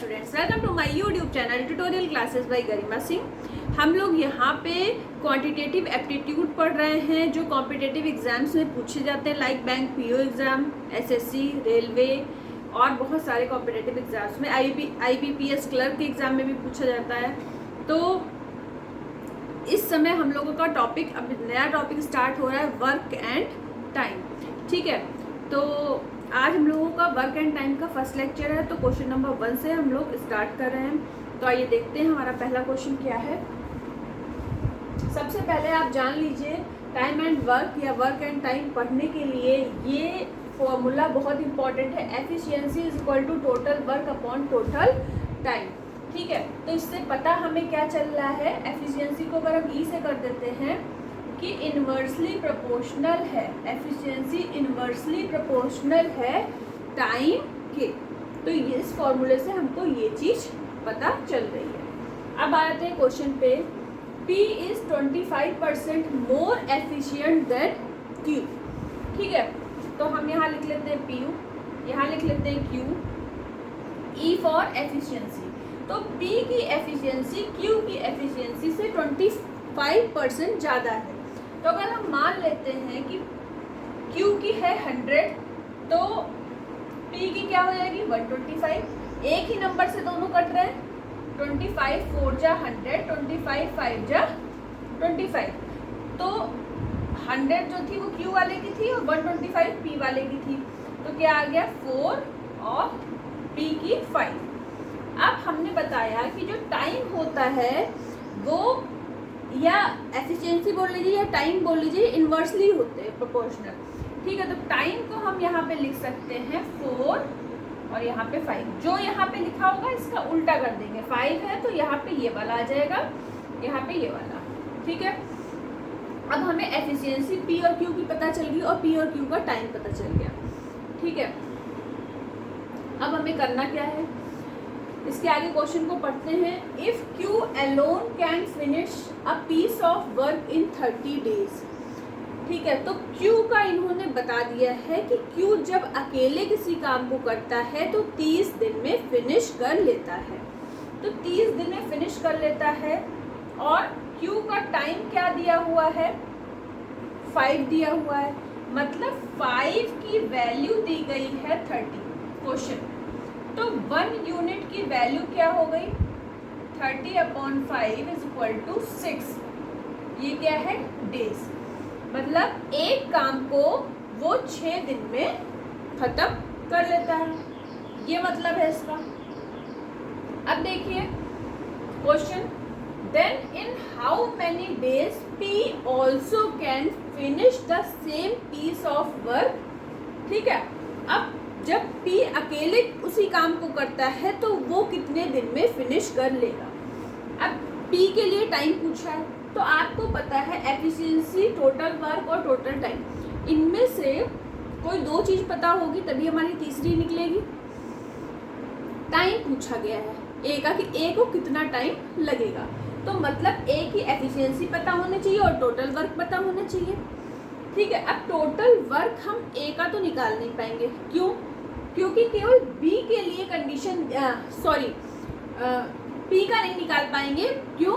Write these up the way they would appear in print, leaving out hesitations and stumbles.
Students, welcome to my YouTube channel tutorial classes by Garima Singh. हम लोग यहाँ पे क्वांटिटेटिव एप्टीट्यूड पढ़ रहे हैं जो कॉम्पिटिटिव एग्जाम्स में पूछे जाते हैं, like bank PO exam, SSC, railway और बहुत सारे कॉम्पिटिटिव एग्जाम्स में, आईबीपीएस क्लर्क के एग्जाम में भी पूछा जाता है। तो इस समय हम लोगों का टॉपिक, अब नया टॉपिक स्टार्ट हो रहा है, वर्क एंड टाइम। ठीक है, तो आज हम लोगों का वर्क एंड टाइम का फर्स्ट लेक्चर है। तो क्वेश्चन नंबर 1 से हम लोग स्टार्ट कर रहे हैं। तो आइए देखते हैं हमारा पहला क्वेश्चन क्या है। सबसे पहले आप जान लीजिए, टाइम एंड वर्क या वर्क एंड टाइम पढ़ने के लिए ये फॉर्मूला बहुत इंपॉर्टेंट है, efficiency is equal to total work upon total time. ठीक है, तो इससे पता हमें क्या चल रहा है, एफिशिएंसी को अगर हम ई से कर देते हैं कि इन्वर्सली प्रोपोर्शनल है, एफिशिएंसी इन्वर्सली प्रोपोर्शनल है टाइम के। तो इस फॉर्मूले से हमको ये चीज पता चल रही है। अब आते हैं क्वेश्चन पे, P is 25% more efficient then Q। ठीक है, तो हम यहाँ लिख लेते हैं PU, यहाँ लिख लेते हैं Q, E फॉर एफिशिएंसी। तो P की एफिशिएंसी Q की एफिशिएंसी से 25% ज़्यादा है। तो अगर हम मान लेते हैं कि Q की है 100, तो P की क्या हो जाएगी 125। एक ही नंबर से दोनों कट रहे हैं, 25 4 जा 100, 25 5 जा 25। तो 100 जो थी वो Q वाले की थी और 125 P वाले की थी। तो क्या आ गया 4 और P की 5। अब हमने बताया कि जो टाइम होता है वो, या एफिशिएंसी बोल लीजिए या टाइम बोल लीजिए, इन्वर्सली होते हैं प्रोपोर्शनल। ठीक है, तो टाइम को हम यहाँ पे लिख सकते हैं 4 और यहाँ पे 5। जो यहाँ पे लिखा होगा इसका उल्टा कर देंगे, 5 है तो यहाँ पे ये वाला आ जाएगा, यहाँ पे ये वाला। ठीक है, अब हमें एफिशिएंसी P और Q की पता चल गई और P और Q का टाइम पता चल गया। ठीक है, अब हमें करना क्या है, इसके आगे क्वेश्चन को पढ़ते हैं। If Q alone can finish a piece of work in 30 days. ठीक है, तो Q का इन्होंने बता दिया है कि Q जब अकेले किसी काम को करता है तो 30 दिन में फिनिश कर लेता है। तो 30 दिन में फिनिश कर लेता है और Q का टाइम क्या दिया हुआ है, 5 दिया हुआ है, मतलब 5 की वैल्यू दी गई है 30। क्वेश्चन, तो 1 यूनिट की वैल्यू क्या हो गई, 30/5 इज इक्वल टू 6। ये क्या है, डेज। मतलब एक काम को वो 6 दिन में खत्म कर लेता है, ये मतलब है इसका। अब देखिए question, then in how many days P also can finish the same piece of work. ठीक है, अब जब P अकेले उसी काम को करता है तो वो कितने दिन में फिनिश कर लेगा। अब P के लिए टाइम पूछा है, तो आपको पता है एफिशिएंसी, टोटल वर्क और टोटल टाइम, इनमें से कोई 2 चीज पता होगी तभी हमारी तीसरी निकलेगी। टाइम पूछा गया है A का कि A को कितना टाइम लगेगा, तो मतलब A की एफिशिएंसी पता होना चाहिए और टोटल वर्क पता होना चाहिए। ठीक है, अब टोटल वर्क हम A का तो निकाल नहीं पाएंगे, क्यों, क्योंकि केवल B के लिए कंडीशन, P का नहीं निकाल पाएंगे। क्यों,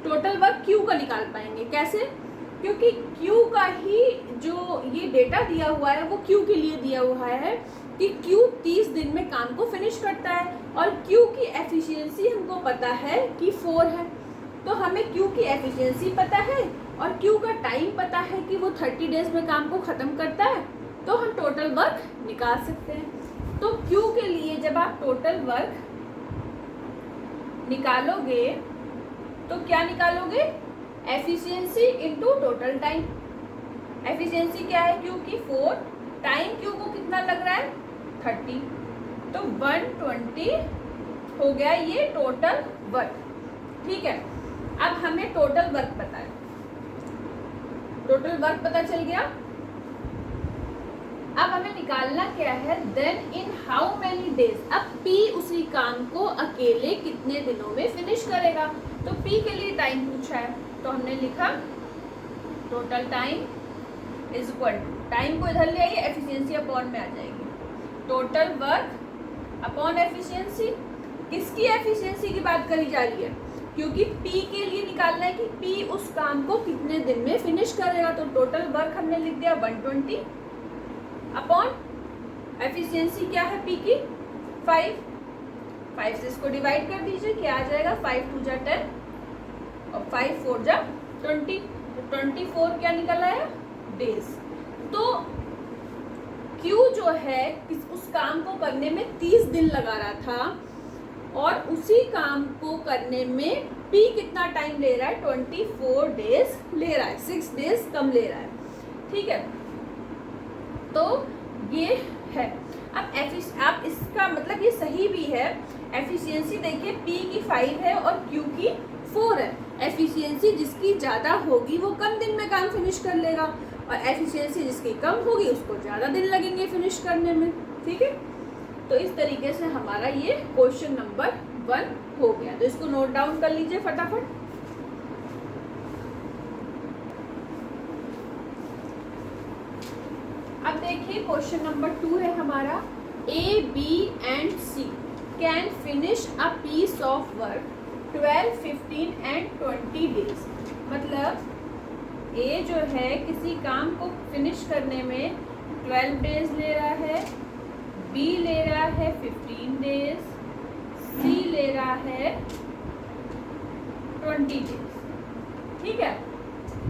टोटल वर्क Q का निकाल पाएंगे। कैसे, क्योंकि Q का ही जो ये डेटा दिया हुआ है वो Q के लिए दिया हुआ है कि Q 30 दिन में काम को फिनिश करता है और Q की एफिशिएंसी हमको पता है कि 4 है। तो हमें Q की एफिशिएंसी पता है और Q का टाइम पता है कि वो 30 डेज में काम को ख़त्म करता है, तो हम टोटल वर्क निकाल सकते हैं। तो Q के लिए जब आप टोटल वर्क निकालोगे तो क्या निकालोगे, efficiency into total time. Efficiency क्या है Q की 4, टाइम Q को कितना लग रहा है 30, तो 120 हो गया ये टोटल वर्क। ठीक है, अब हमें टोटल वर्क पता है, टोटल वर्क पता चल गया। अब हमें निकालना क्या है, then in how many days. अब P उसी काम को अकेले कितने दिनों में फिनिश करेगा, तो P के लिए टाइम पूछा है, तो हमने लिखा total time is equal to, time को इधर ले आइए, एफिशिएंसी अपॉन में आ जाएगी, टोटल वर्क अपॉन एफिशिएंसी। किसकी एफिशिएंसी की बात करी जा रही है, क्योंकि P के लिए निकालना है कि P उस काम को कितने दिन में फिनिश करेगा। तो टोटल वर्क हमने लिख दिया 120 अपॉन एफिशिएंसी क्या है P की 5 से इसको डिवाइड कर दीजिए, क्या आ जाएगा 5 2 जा 10 और 5 4 जा 20, तो 24 क्या निकल आया डेज। तो Q जो है उस काम को करने में 30 दिन लगा रहा था और उसी काम को करने में P कितना टाइम ले रहा है 24 डेज ले रहा है, 6 डेज कम ले रहा है। ठीक है, तो ये है। अब आप इसका मतलब ये सही भी है। एफिशिएंसी देखिए P की 5 है और Q की 4 है। एफिशिएंसी जिसकी ज़्यादा होगी वो कम दिन में काम फिनिश कर लेगा और एफिशिएंसी जिसकी कम होगी उसको ज़्यादा दिन लगेंगे फिनिश करने में। ठीक है, तो इस तरीके से हमारा ये क्वेश्चन नंबर 1 हो गया। तो इसको नोट डाउन कर लीजिए फटाफट। अब देखिए क्वेश्चन नंबर 2 है हमारा, A, B and C can finish a piece of work 12, 15 and 20 days. मतलब A जो है किसी काम को फिनिश करने में 12 डेज ले रहा है, B ले रहा है 15 डेज, C ले रहा है 20 डेज। ठीक है,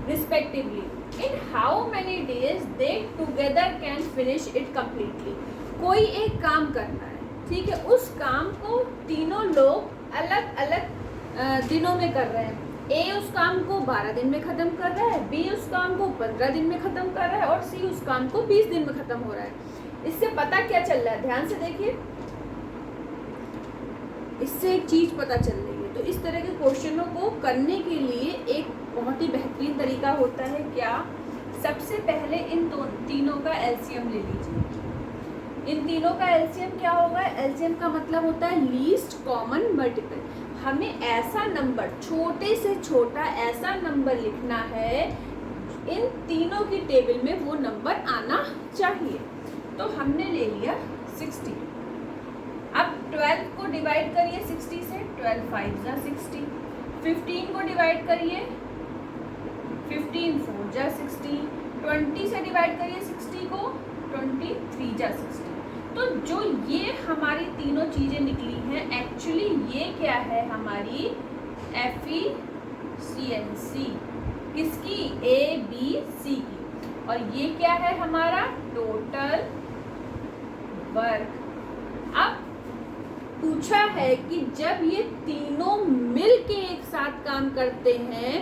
respectively. In how many days they together can finish it completely. कोई एक काम करना है, ठीक है, उस काम को तीनों लोग अलग अलग दिनों में कर रहे हैं। A उस काम को 12 दिन में ख़त्म कर रहा है, B उस काम को 15 दिन में ख़त्म कर रहा है और C उस काम को 20 दिन में ख़त्म हो रहा है। इससे पता क्या चल रहा है, ध्यान से देखिए, इससे एक चीज़ पता चल रही है। तो इस तरह के क्वेश्चनों को करने के लिए एक बहुत ही बेहतरीन तरीका होता है क्या, सबसे पहले इन तीनों का एलसीएम ले लीजिए। इन तीनों का एलसीएम क्या होगा, एलसीएम का मतलब होता है लीस्ट कॉमन मल्टीपल। हमें ऐसा नंबर, छोटे से छोटा ऐसा नंबर लिखना है इन तीनों की टेबल में वो नंबर आना चाहिए। तो हमने ले लिया 60। अब 12 को डिवाइड करिए 60 से, 12 5 जा 60। 15 को डिवाइड करिए, 15 4 जा 60। 20 से डिवाइड करिए 60 को, 23 जा 60। तो जो ये हमारी तीनों चीज़ें निकली हैं, एक्चुअली ये क्या है हमारी एफिशिएंसी किसकी, A, B, C की। और ये क्या है हमारा टोटल वर्क। अब पूछा है कि जब ये तीनों मिल के एक साथ काम करते हैं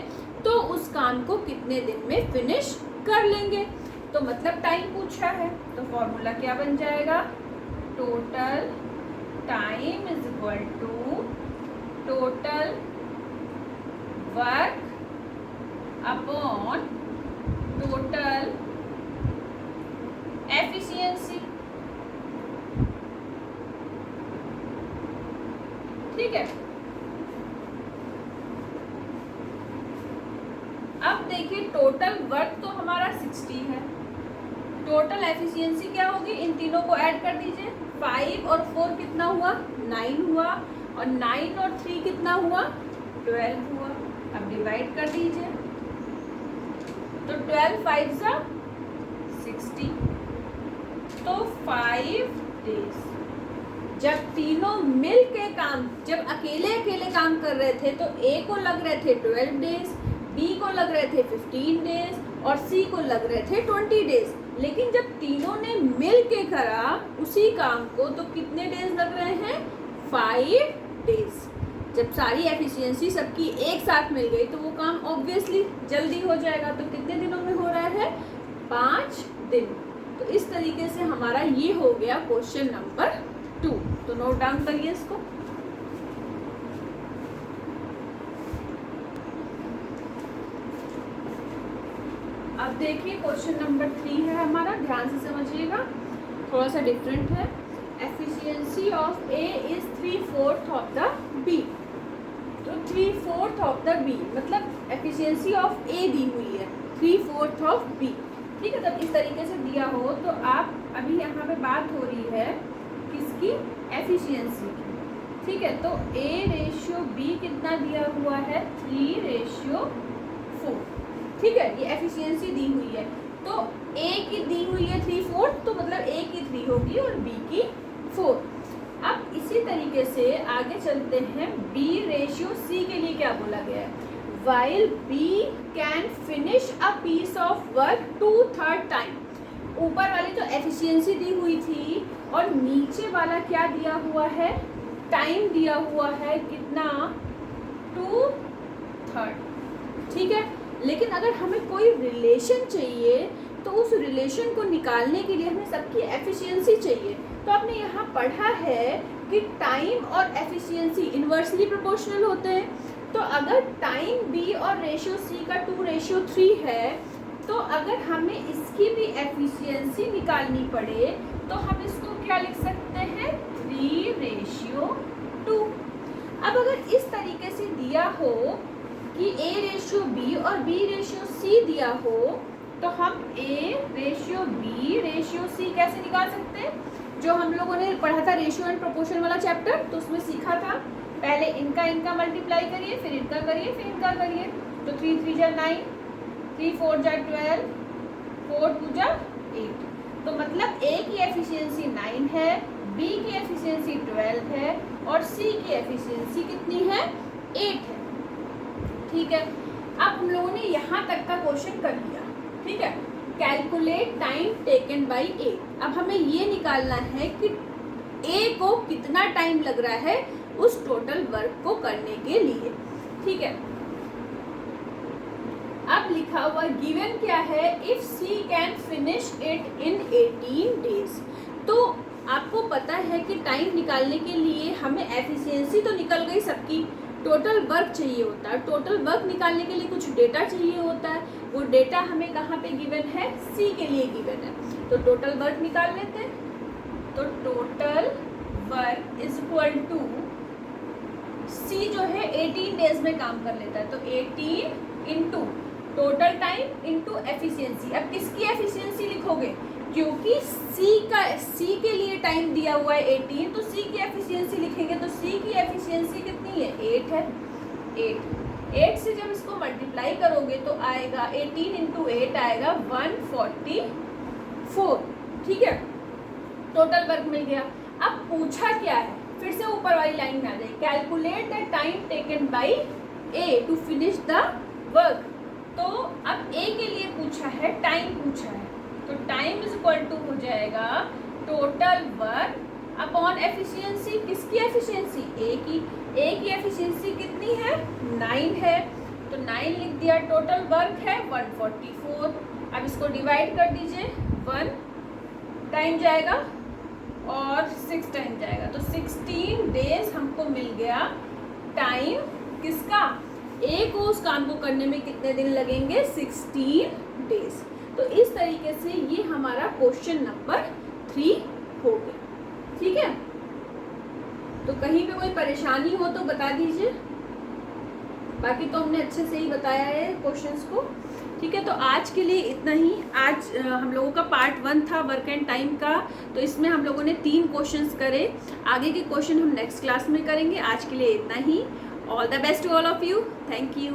तो उस काम को कितने दिन में फिनिश कर लेंगे। तो मतलब टाइम पूछा है, तो फॉर्मूला क्या बन जाएगा, total time is equal to total work upon total efficiency. ठीक है, अब देखिए टोटल वर्क तो हमारा 60 है, टोटल एफिशिएंसी क्या होगी, इन तीनों को ऐड कर दीजिए। 5 और 4 कितना हुआ, 9 हुआ, और 9 और 3 कितना हुआ, 12 हुआ। अब डिवाइड कर दीजिए, तो 12 5 जा 60, तो 5 डेज। जब तीनों मिल के काम, जब अकेले अकेले काम कर रहे थे तो A को लग रहे थे 12 डेज, B को लग रहे थे 15 डेज और C को लग रहे थे 20 डेज। लेकिन जब तीनों ने मिल के करा उसी काम को तो कितने डेज लग रहे हैं, 5 डेज। जब सारी एफिशिएंसी सबकी एक साथ मिल गई तो वो काम ऑब्वियसली जल्दी हो जाएगा। तो कितने दिनों में हो रहा है, 5 दिन। तो इस तरीके से हमारा ये हो गया क्वेश्चन नंबर 2। तो नोट डाउन करिए इसको। अब देखिए क्वेश्चन नंबर 3 है हमारा, ध्यान से समझिएगा, थोड़ा सा डिफरेंट है। Efficiency of A is 3/4 of the B। तो 3/4 ऑफ द B मतलब एफिशिएंसी ऑफ A दी हुई है 3/4 ऑफ B। ठीक है, तब इस तरीके से दिया हो तो आप अभी यहाँ पे बात हो रही है किसकी, एफिशिएंसी की। ठीक है, तो A/B कितना दिया हुआ है 3/4। ठीक है, ये एफिशिएंसी दी हुई है। तो A की दी हुई है 3/4, तो मतलब A की 3 होगी और B की 4। अब इसी तरीके से आगे चलते हैं, B/C के लिए क्या बोला गया है, while B can finish a piece of work 2/3 time. ऊपर वाली तो एफिशिएंसी दी हुई थी और नीचे वाला क्या दिया हुआ है, टाइम दिया हुआ है कितना 2/3। ठीक है, लेकिन अगर हमें कोई रिलेशन चाहिए तो उस रिलेशन को निकालने के लिए हमें सबकी एफिशिएंसी चाहिए। तो आपने यहाँ पढ़ा है कि टाइम और एफिशिएंसी इन्वर्सली प्रोपोर्शनल होते हैं। तो अगर टाइम बी और रेशियो सी का 2/3 है, तो अगर हमें इसकी भी एफिशिएंसी निकालनी पड़े तो हम इसको क्या लिख सकते हैं 3/2। अब अगर इस तरीके से दिया हो कि A/B और B/C दिया हो, तो हम A/B/C कैसे निकाल सकते हैं, जो हम लोगों ने पढ़ा था रेशियो एंड प्रोपोर्शन वाला चैप्टर, तो उसमें सीखा था पहले इनका मल्टीप्लाई करिए, फिर इनका करिए, फिर इनका करिए। तो 3 3 जा 9, 3 4 जा 12, 4 2 जा 8। तो मतलब A की एफिशिएंसी 9 है, B की एफिशिएंसी 12 है और C की एफिशिएंसी कितनी है 8 है। ठीक है, अब हम लोगों ने यहाँ तक का क्वेश्चन कर लिया। ठीक है, calculate time taken by A। अब हमें ये निकालना है कि A को कितना टाइम लग रहा है उस टोटल वर्क को करने के लिए। ठीक है, अब लिखा हुआ गिवन क्या है, if C can finish it in 18 days. तो आपको पता है कि टाइम निकालने के लिए हमें एफिशिएंसी तो निकल गई सबकी, टोटल वर्क चाहिए होता है। टोटल वर्क निकालने के लिए कुछ डेटा चाहिए होता है, वो डेटा हमें कहाँ पे गिवन है, C के लिए गिवन है। तो टोटल वर्क निकाल लेते हैं। तो total work is equal to C जो है 18 डेज में काम कर लेता है, तो 18 into total time into efficiency. अब किसकी एफिशिएंसी लिखोगे, क्योंकि C के लिए टाइम दिया हुआ है 18, तो C की एफिशिएंसी लिखेंगे। तो C की एफिशिएंसी कितनी है 8 है। 8 से जब इसको मल्टीप्लाई करोगे तो आएगा 18 इंटू 8 आएगा 144। ठीक है, टोटल वर्क मिल गया। अब पूछा क्या है, फिर से ऊपर वाली लाइन में आ जाए, calculate the time taken by A to finish the work. तो अब A के लिए पूछा है, टाइम पूछा है, तो टाइम इज इक्वल टू हो जाएगा टोटल वर्क अपॉन एफिशिएंसी। किसकी एफिशिएंसी, A की एफिशिएंसी कितनी है 9 है, तो 9 लिख दिया। टोटल वर्क है 144। अब इसको डिवाइड कर दीजिए, 1 टाइम जाएगा और 6 टाइम जाएगा, तो 16 डेज हमको मिल गया टाइम किसका, A को उस काम को करने में कितने दिन लगेंगे 16 डेज। तो इस तरीके से ये हमारा क्वेश्चन नंबर 3 हो गया। ठीक है, तो कहीं पे कोई परेशानी हो तो बता दीजिए, बाकी तो हमने अच्छे से ही बताया है क्वेश्चंस को। ठीक है, तो आज के लिए इतना ही। आज हम लोगों का पार्ट 1 था वर्क एंड टाइम का, तो इसमें हम लोगों ने 3 क्वेश्चंस करे। आगे के क्वेश्चन हम नेक्स्ट क्लास में करेंगे। आज के लिए इतना ही। All the best to all of you. Thank you.